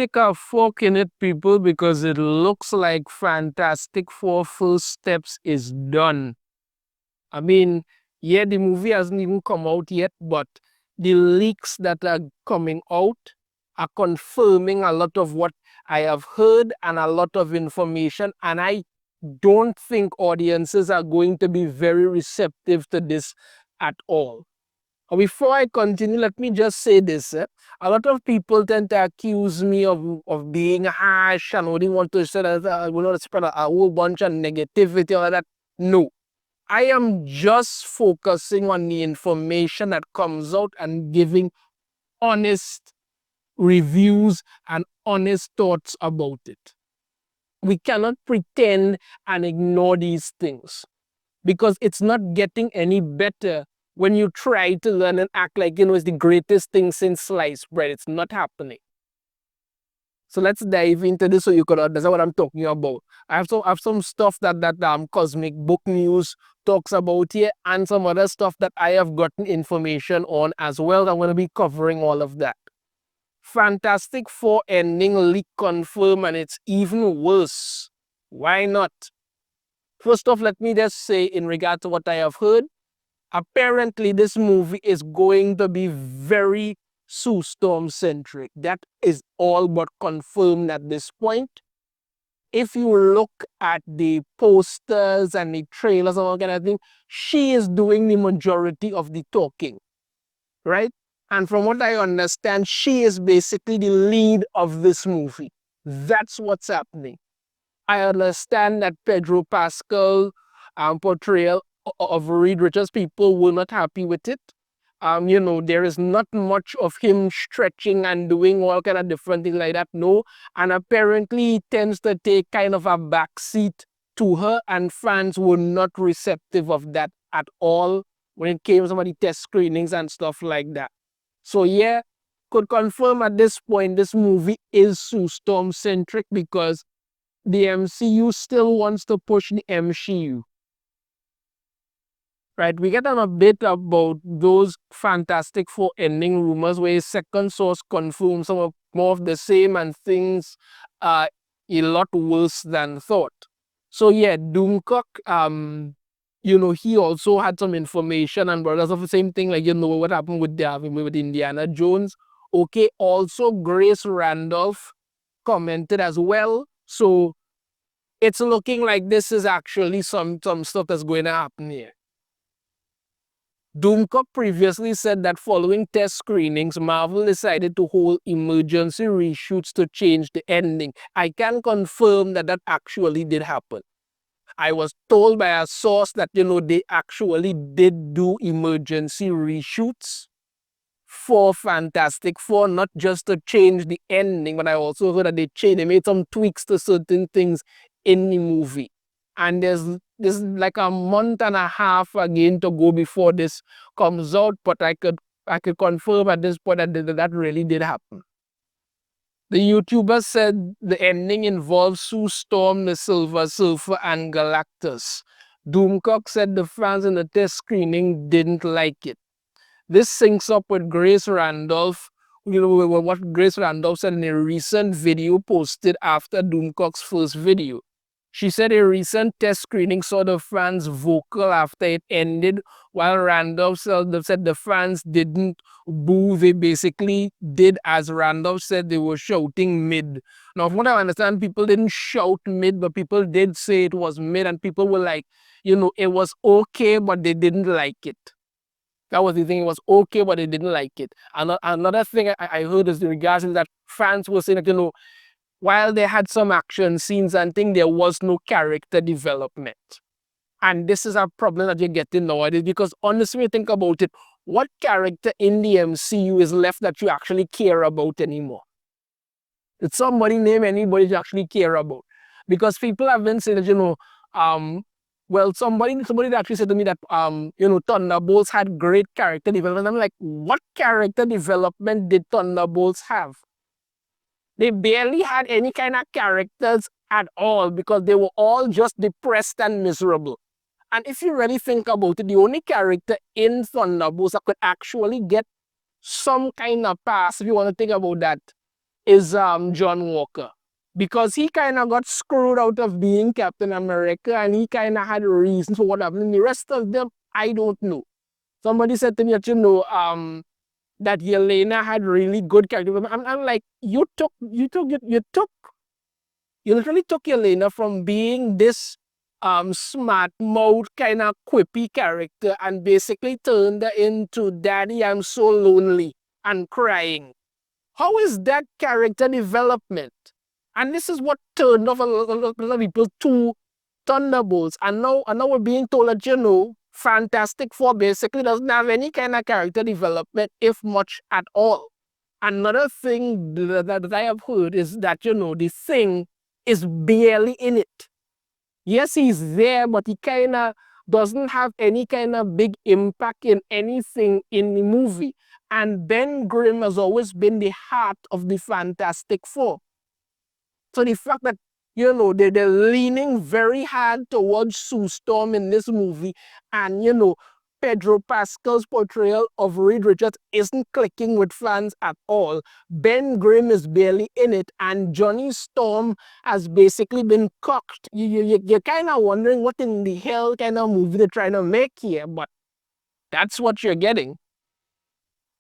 stick a fork in it, people, because it looks like Fantastic Four First Steps is done. I mean, yeah, the movie hasn't even come out yet, but the leaks that are coming out are confirming a lot of what I have heard and a lot of information. And I don't think audiences are going to be very receptive to this at all. Before I continue, let me just say this. A lot of people tend to accuse me of being harsh and only want to spread a whole bunch of negativity or that. No. I am just focusing on the information that comes out and giving honest reviews and honest thoughts about it. We cannot pretend and ignore these things because it's not getting any better when you try to learn and act like, it's the greatest thing since sliced bread. It's not happening. So let's dive into this so you can understand what I'm talking about. I have some stuff that Cosmic Book News talks about here and some other stuff that I have gotten information on as well. I'm going to be covering all of that. Fantastic Four ending leak confirmed, and it's even worse. Why not? First off, let me just say in regard to what I have heard, apparently this movie is going to be very Sue Storm centric. That is all but confirmed at this point. If you look at the posters and the trailers and all kind of thing, she is doing the majority of the talking, right? And from what I understand, she is basically the lead of this movie. That's what's happening. I understand that Pedro Pascal portrayal of Reed Richards, people were not happy with it. There is not much of him stretching and doing all kind of different things like that. No. And apparently he tends to take kind of a backseat to her, and fans were not receptive of that at all when it came to some of the test screenings and stuff like that. So yeah, could confirm at this point this movie is Sue Storm centric because the MCU still wants to push the MCU. Right, we get on a bit about those Fantastic Four ending rumors where a second source confirms some of more of the same and things are a lot worse than thought. So yeah, Doomcock, he also had some information and brothers of the same thing, like, what happened with Indiana Jones. Okay, also Grace Randolph commented as well. So it's looking like this is actually some stuff that's going to happen here. Doomcock previously said that following test screenings, Marvel decided to hold emergency reshoots to change the ending. I can confirm that actually did happen. I was told by a source that, they actually did do emergency reshoots for Fantastic Four, not just to change the ending, but I also heard that they made some tweaks to certain things in the movie. And there's like a month and a half again to go before this comes out, but I could confirm at this point that really did happen. The YouTuber said the ending involves Sue Storm, the Silver Surfer, and Galactus. Doomcock said the fans in the test screening didn't like it. This syncs up with Grace Randolph, what Grace Randolph said in a recent video posted after Doomcock's first video. She said a recent test screening saw the fans vocal after it ended, while Randolph said the fans didn't boo. They basically did as Randolph said, they were shouting mid. Now, from what I understand, people didn't shout mid, but people did say it was mid, and people were like, it was okay, but they didn't like it. That was the thing. It was okay, but they didn't like it. Another thing I heard is in regards to that fans were saying that, while they had some action scenes and things, there was no character development. And this is a problem that you're getting nowadays because honestly, when you think about it, what character in the MCU is left that you actually care about anymore? Did somebody name anybody you actually care about? Because people have been saying that, somebody actually said to me that, Thunderbolts had great character development. I'm like, what character development did Thunderbolts have? They barely had any kind of characters at all because they were all just depressed and miserable. And if you really think about it, the only character in Thunderbolts that could actually get some kind of pass, if you want to think about that, is John Walker. Because he kind of got screwed out of being Captain America and he kind of had reasons for what happened. The rest of them, I don't know. Somebody said to me that, that Yelena had really good character development. I'm like, you literally took Yelena from being this smart mouth kind of quippy character and basically turned her into Daddy, I'm so lonely and crying. How is that character development? And this is what turned off a lot of people to Thunderbolts. And now we're being told that, Fantastic Four basically doesn't have any kind of character development, if much at all. Another thing that I have heard is that, the Thing is barely in it. Yes, he's there, but he kind of doesn't have any kind of big impact in anything in the movie. And Ben Grimm has always been the heart of the Fantastic Four. So the fact that, they're leaning very hard towards Sue Storm in this movie, and, Pedro Pascal's portrayal of Reed Richards isn't clicking with fans at all. Ben Grimm is barely in it, and Johnny Storm has basically been cocked. You're kind of wondering what in the hell kind of movie they're trying to make here, but that's what you're getting.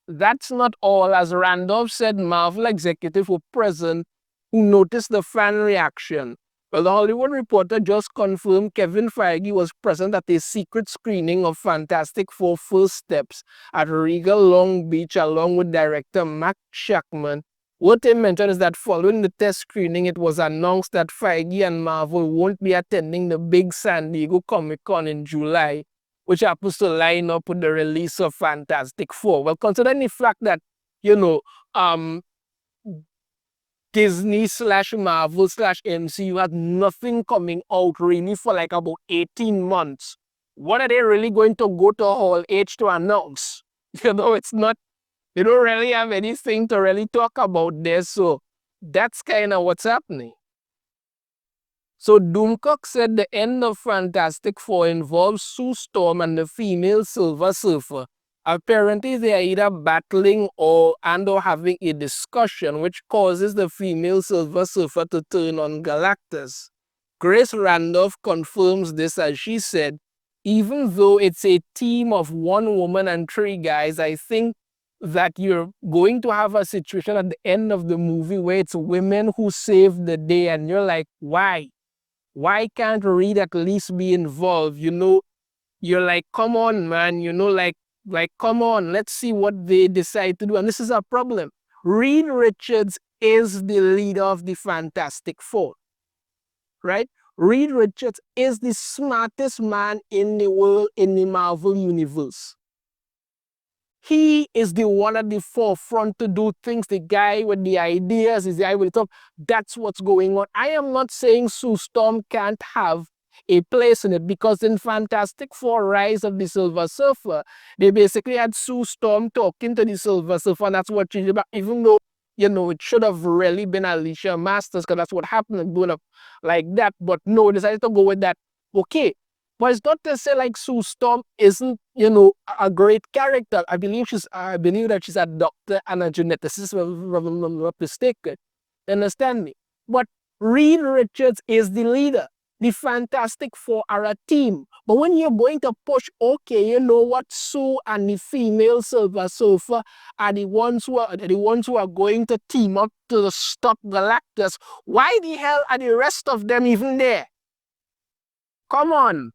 That's not all. As Randolph said, Marvel executives were present who noticed the fan reaction. Well, the Hollywood Reporter just confirmed Kevin Feige was present at a secret screening of Fantastic Four First Steps at Regal Long Beach along with director Mac Shackman. What they mentioned is that following the test screening, it was announced that Feige and Marvel won't be attending the big San Diego Comic-Con in July, which happens to line up with the release of Fantastic Four. Well, considering the fact that, Disney/Marvel/MCU had nothing coming out really for like about 18 months. What are they really going to go to Hall H to announce? It's not, they don't really have anything to really talk about there. So that's kind of what's happening. So Doomcock said the end of Fantastic Four involves Sue Storm and the female Silver Surfer. Apparently, they are either battling or having a discussion, which causes the female Silver Surfer to turn on Galactus. Grace Randolph confirms this as she said, even though it's a team of one woman and 3 guys, I think that you're going to have a situation at the end of the movie where it's women who save the day, and you're like, why? Why can't Reed at least be involved? You're like, come on, man, like, come on, let's see what they decide to do. And this is a problem. Reed Richards is the leader of the Fantastic Four, right? Reed Richards is the smartest man in the world in the Marvel Universe. He is the one at the forefront to do things. The guy with the ideas is the guy with the top. That's what's going on. I am not saying Sue Storm can't have a place in it, because in Fantastic Four Rise of the Silver Surfer, they basically had Sue Storm talking to the Silver Surfer, and that's what she did. About, even though, it should have really been Alicia Masters, because that's what happened, doing up like that. But no, decided to go with that. Okay. But it's not to say like Sue Storm isn't, a great character. I believe that she's a doctor and a geneticist, if I'm not mistaken. Understand me? But Reed Richards is the leader. The Fantastic Four are a team. But when you're going to push, okay, you know what, Sue and the female Silver Surfer are the ones who are going to team up to stop Galactus. Why the hell are the rest of them even there? Come on.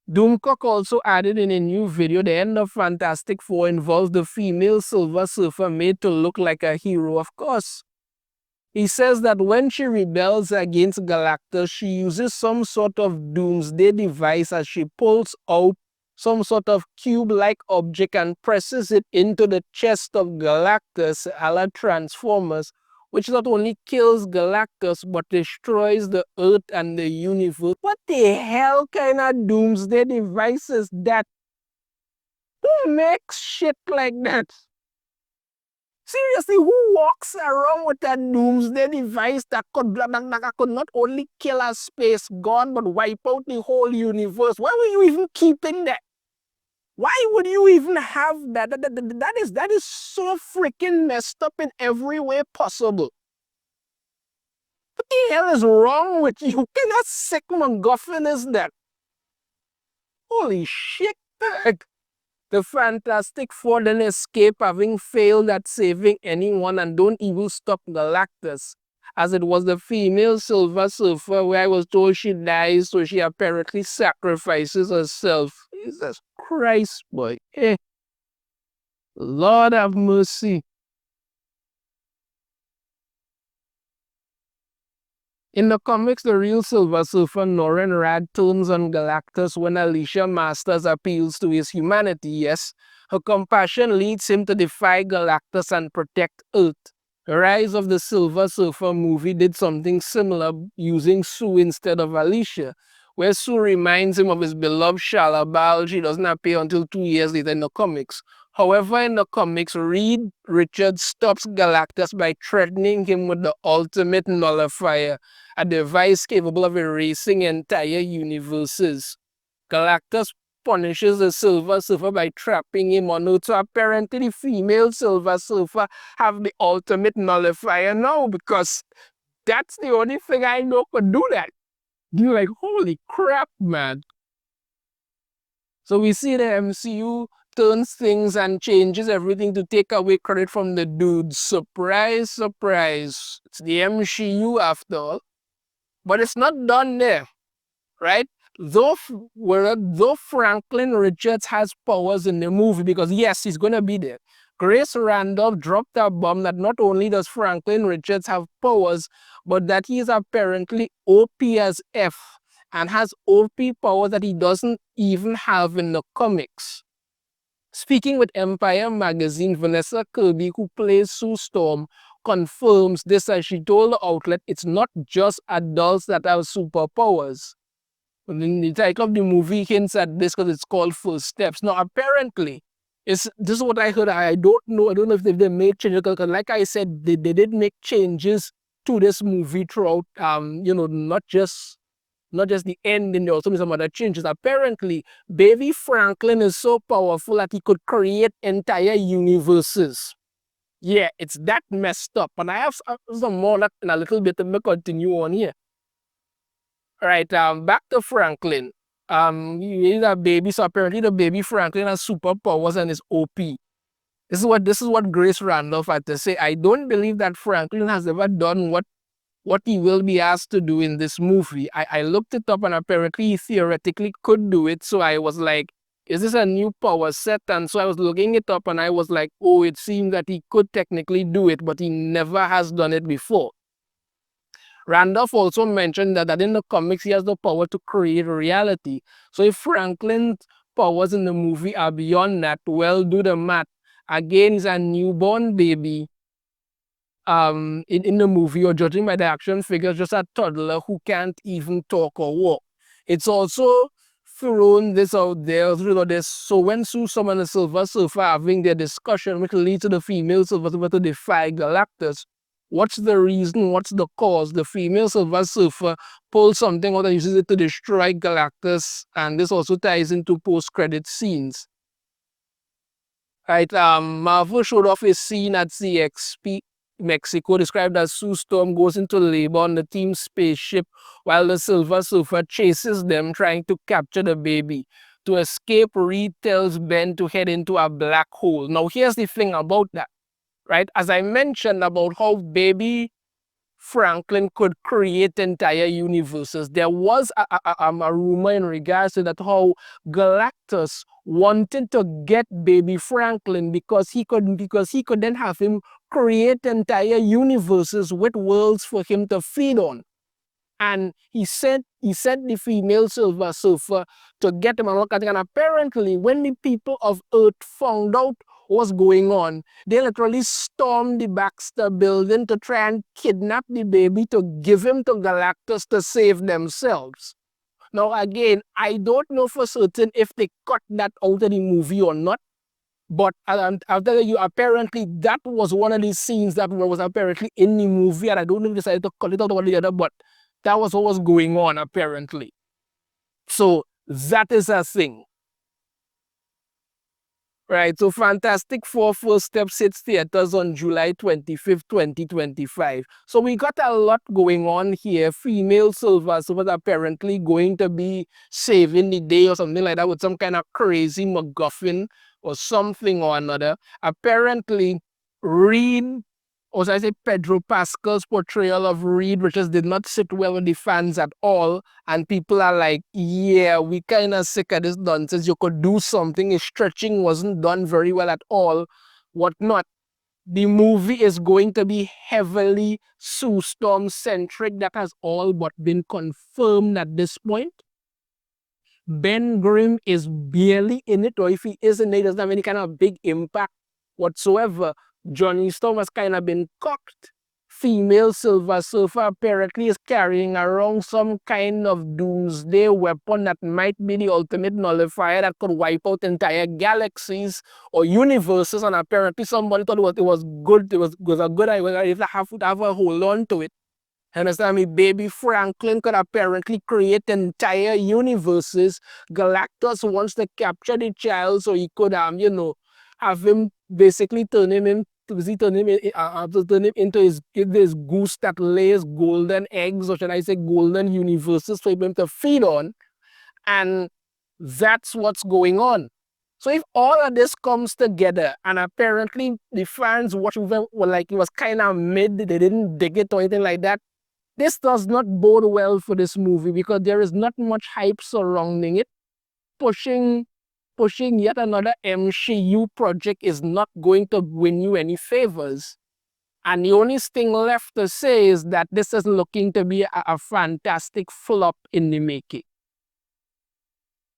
Doomcock also added in a new video, the end of Fantastic Four involves the female Silver Surfer made to look like a hero, of course. He says that when she rebels against Galactus, she uses some sort of Doomsday Device as she pulls out some sort of cube-like object and presses it into the chest of Galactus, a la Transformers, which not only kills Galactus, but destroys the Earth and the universe. What the hell kind of Doomsday Device is that? Who makes shit like that? Seriously, who walks around with a Doomsday Device that could not only kill a space god, but wipe out the whole universe? Why were you even keeping that? Why would you even have that? That is so freaking messed up in every way possible. What the hell is wrong with you? What kind of sick MacGuffin is that? Holy shit! The Fantastic Four then escape having failed at saving anyone and don't even stop Galactus, as it was the female Silver Surfer where I was told she dies, so she apparently sacrifices herself. Jesus Christ, boy. Lord have mercy. In the comics, the real Silver Surfer Norrin Rad turns on Galactus when Alicia Masters appeals to his humanity, yes. Her compassion leads him to defy Galactus and protect Earth. The Rise of the Silver Surfer movie did something similar using Sue instead of Alicia, where Sue reminds him of his beloved Shalabal. She doesn't appear until 2 years later in the comics. However, in the comics, Reed Richards stops Galactus by threatening him with the ultimate Nullifier, a device capable of erasing entire universes. Galactus punishes the Silver Surfer by trapping him on Earth. So apparently the female Silver Surfer have the ultimate Nullifier now, because that's the only thing I know could do that. You're like, holy crap, man. So we see the MCU turns things and changes everything to take away credit from the dudes. Surprise, surprise. It's the MCU after all. But it's not done there, right? Though Franklin Richards has powers in the movie, because yes, he's going to be there. Grace Randolph dropped a bomb that not only does Franklin Richards have powers, but that he is apparently OP as F and has OP powers that he doesn't even have in the comics. Speaking with Empire magazine, Vanessa Kirby, who plays Sue Storm, confirms this as she told the outlet it's not just adults that have superpowers. The title of the movie hints at this because it's called First Steps. Now, apparently, this is what I heard. I don't know if they made changes, because like I said, they did make changes to this movie throughout, not just the ending, there also been some other changes. Apparently, Baby Franklin is so powerful that he could create entire universes. Yeah, it's that messed up. And I have some more that in a little bit. Let me continue on here. All right, back to Franklin. He's a baby, so apparently the baby Franklin has superpowers and is OP. This is what Grace Randolph had to say. I don't believe that Franklin has ever done what he will be asked to do in this movie. I looked it up and apparently he theoretically could do it. So I was like, is this a new power set? And so I was looking it up and I was like, oh, it seems that he could technically do it, but he never has done it before. Randolph also mentioned that in the comics, he has the power to create reality. So if Franklin's powers in the movie are beyond that, well, do the math. Again, he's a newborn baby in the movie, or judging by the action figures, just a toddler who can't even talk or walk. It's also thrown this out there, so when Sue Storm and the Silver Surfer are having their discussion, which leads to the female Silver Surfer to defy Galactus, what's the reason? What's the cause? The female Silver Surfer pulls something out and uses it to destroy Galactus, and this also ties into post-credit scenes. Right, Marvel showed off a scene at CXP Mexico, described as Sue Storm goes into labor on the team's spaceship while the Silver Surfer chases them, trying to capture the baby. To escape, Reed tells Ben to head into a black hole. Now, here's the thing about that, right? As I mentioned about how baby Franklin could create entire universes, there was a rumor in regards to that, how Galactus wanted to get baby Franklin because he could then have him create entire universes with worlds for him to feed on. And he sent the female Silver Surfer to get him. And apparently, when the people of Earth found out what's going on, they literally stormed the Baxter building to try and kidnap the baby to give him to Galactus to save themselves. Now, again, I don't know for certain if they cut that out of the movie or not. But I'll tell you, apparently that was one of these scenes that was apparently in the movie, and I don't know if they decided to cut it out or the other, but that was what was going on, apparently. So that is a thing. Right, so Fantastic Four First Steps hits theaters on July 25th, 2025. So we got a lot going on here. Female Silver Surfer apparently going to be saving the day or something like that with some kind of crazy MacGuffin or something or another. Apparently, Reed, or should I say Pedro Pascal's portrayal of Reed, which just did not sit well with the fans at all. And people are like, yeah, we kind of sick of this nonsense. You could do something. His stretching wasn't done very well at all. Whatnot. The movie is going to be heavily Sue Storm centric. That has all but been confirmed at this point. Ben Grimm is barely in it, or if he is in it, he doesn't have any kind of big impact whatsoever. Johnny Storm has kind of been cocked. Female Silver Surfer apparently is carrying around some kind of doomsday weapon that might be the ultimate nullifier that could wipe out entire galaxies or universes. And apparently somebody thought it was good. It was a good idea. You have to have a hold on to it. Understand me? Baby Franklin could apparently create entire universes. Galactus wants to capture the child so he could, have him basically turn him in, turn him into his goose that lays golden eggs, or should I say golden universes for him to feed on. And that's what's going on. So if all of this comes together, and apparently the fans watching them were like, it was kind of mid, they didn't dig it or anything like that, this does not bode well for this movie because there is not much hype surrounding it. Pushing yet another MCU project is not going to win you any favors. And the only thing left to say is that this is looking to be a fantastic flop in the making.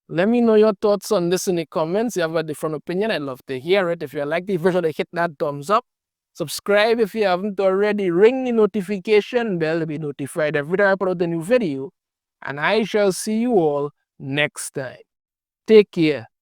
Let me know your thoughts on this in the comments. If you have a different opinion, I'd love to hear it. If you like the video, hit that thumbs up. Subscribe if you haven't already. Ring the notification bell to be notified every time I put out a new video. And I shall see you all next time. Take care.